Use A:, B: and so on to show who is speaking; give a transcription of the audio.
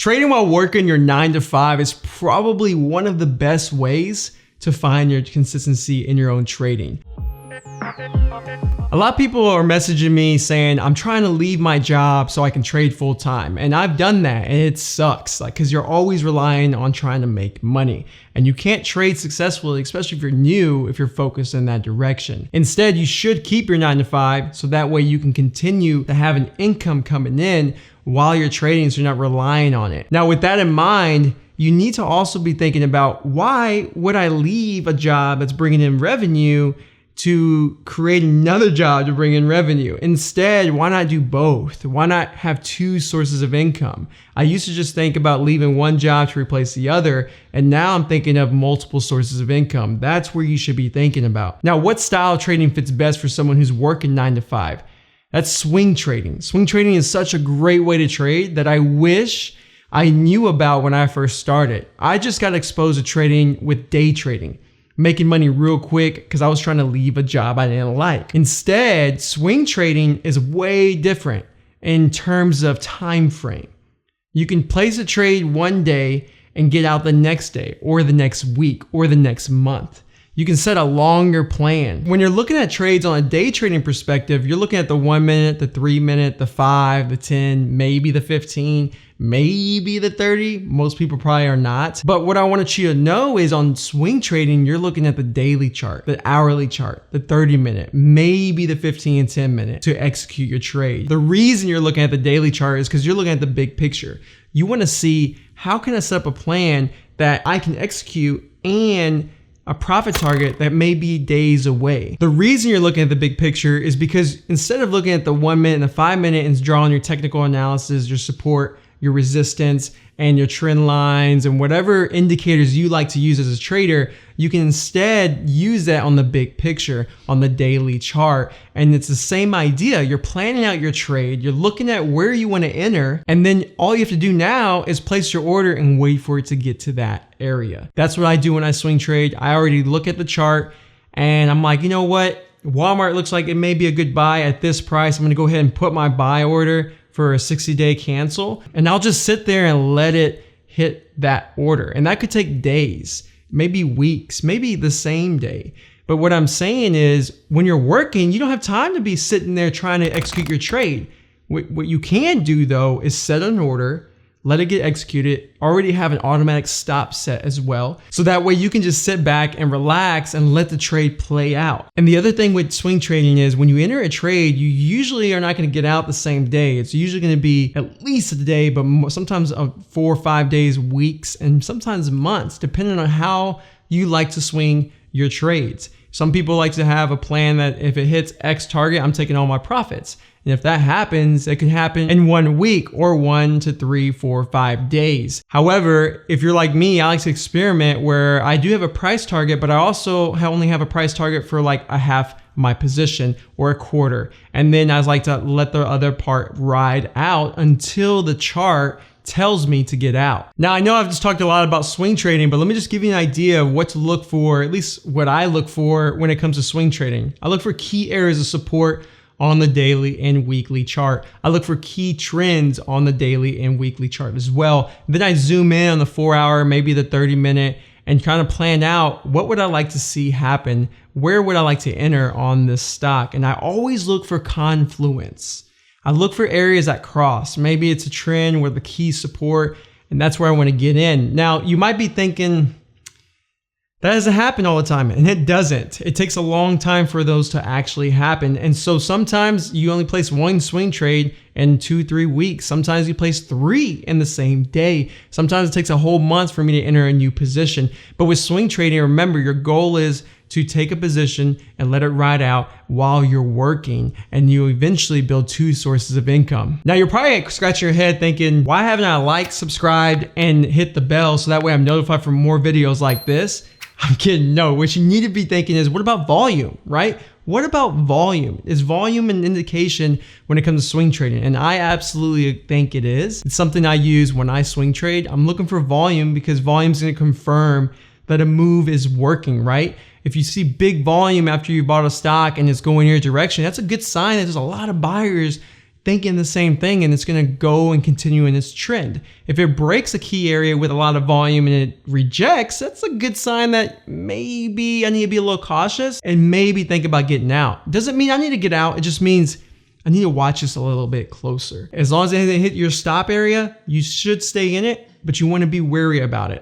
A: Trading while working your 9 to 5 is probably one of the best ways to find your consistency in your own trading. A lot of people are messaging me saying, I'm trying to leave my job so I can trade full time. And I've done that and it sucks, because you're always relying on trying to make money. And you can't trade successfully, especially if you're new, if you're focused in that direction. Instead, you should keep your 9 to 5 so that way you can continue to have an income coming in while you're trading, so you're not relying on it. Now, with that in mind, you need to also be thinking about, why would I leave a job that's bringing in revenue to create another job to bring in revenue? Instead, why not do both? Why not have two sources of income? I used to just think about leaving one job to replace the other, and now I'm thinking of multiple sources of income. That's where you should be thinking about. Now, what style of trading fits best for someone who's working 9 to 5? That's swing trading. Swing trading is such a great way to trade that I wish I knew about when I first started. I just got exposed to trading with day trading, making money real quick because I was trying to leave a job I didn't like. Instead, swing trading is way different in terms of time frame. You can place a trade one day and get out the next day or the next week or the next month. You can set a longer plan. When you're looking at trades on a day trading perspective, you're looking at the 1 minute, the 3 minute, the 5, the 10, maybe the 15, maybe the 30. Most people probably are not. But what I want you to know is on swing trading, you're looking at the daily chart, the hourly chart, the 30 minute, maybe the 15 and 10 minute to execute your trade. The reason you're looking at the daily chart is because you're looking at the big picture. You want to see, how can I set up a plan that I can execute and a profit target that may be days away. The reason you're looking at the big picture is because instead of looking at the 1 minute and the 5 minute and drawing your technical analysis, your support, your resistance, and your trend lines, and whatever indicators you like to use as a trader, you can instead use that on the big picture, on the daily chart. And it's the same idea. You're planning out your trade, you're looking at where you want to enter, and then all you have to do now is place your order and wait for it to get to that area. That's what I do when I swing trade. I already look at the chart and I'm like, you know what? Walmart looks like it may be a good buy at this price. I'm going to go ahead and put my buy order for a 60-day cancel, and I'll just sit there and let it hit that order. And that could take days, maybe weeks, maybe the same day. But what I'm saying is, when you're working, you don't have time to be sitting there trying to execute your trade. What you can do though is set an order, let it get executed, already have an automatic stop set as well. So that way you can just sit back and relax and let the trade play out. And the other thing with swing trading is, when you enter a trade, you usually are not going to get out the same day. It's usually going to be at least a day, but sometimes 4 or 5 days, weeks, and sometimes months, depending on how you like to swing your trades. Some people like to have a plan that if it hits X target, I'm taking all my profits. And if that happens, it could happen in 1 week or 1 to 3, 4, 5 days. However, if you're like me, I like to experiment where I do have a price target, but I also only have a price target for like a half my position or a quarter. And then I like to let the other part ride out until the chart tells me to get out. Now, I know I've just talked a lot about swing trading, but let me just give you an idea of what to look for, at least what I look for when it comes to swing trading. I look for key areas of support on the daily and weekly chart. I look for key trends on the daily and weekly chart as well. Then I zoom in on the 4 hour, maybe the 30 minute, and kind of plan out, what would I like to see happen? Where would I like to enter on this stock? And I always look for confluence. I look for areas that cross. Maybe it's a trend with the key support, and that's where I want to get in. Now, you might be thinking, that doesn't happen all the time, and it doesn't. It takes a long time for those to actually happen. And so sometimes you only place one swing trade in 2-3 weeks. Sometimes you place 3 in the same day. Sometimes it takes a whole month for me to enter a new position. But with swing trading, remember, your goal is to take a position and let it ride out while you're working, and you eventually build 2 sources of income. Now, you're probably scratching your head thinking, why haven't I liked, subscribed, and hit the bell so that way I'm notified for more videos like this? I'm kidding. No, what you need to be thinking is, what about volume, right? What about volume? Is volume an indication when it comes to swing trading? And I absolutely think it is. It's something I use when I swing trade. I'm looking for volume because volume is going to confirm that a move is working, right? If you see big volume after you bought a stock and it's going your direction, that's a good sign that there's a lot of buyers thinking the same thing and it's gonna go and continue in its trend. If it breaks a key area with a lot of volume and it rejects, that's a good sign that maybe I need to be a little cautious and maybe think about getting out. Doesn't mean I need to get out, it just means I need to watch this a little bit closer. As long as it doesn't hit your stop area, you should stay in it, but you wanna be wary about it.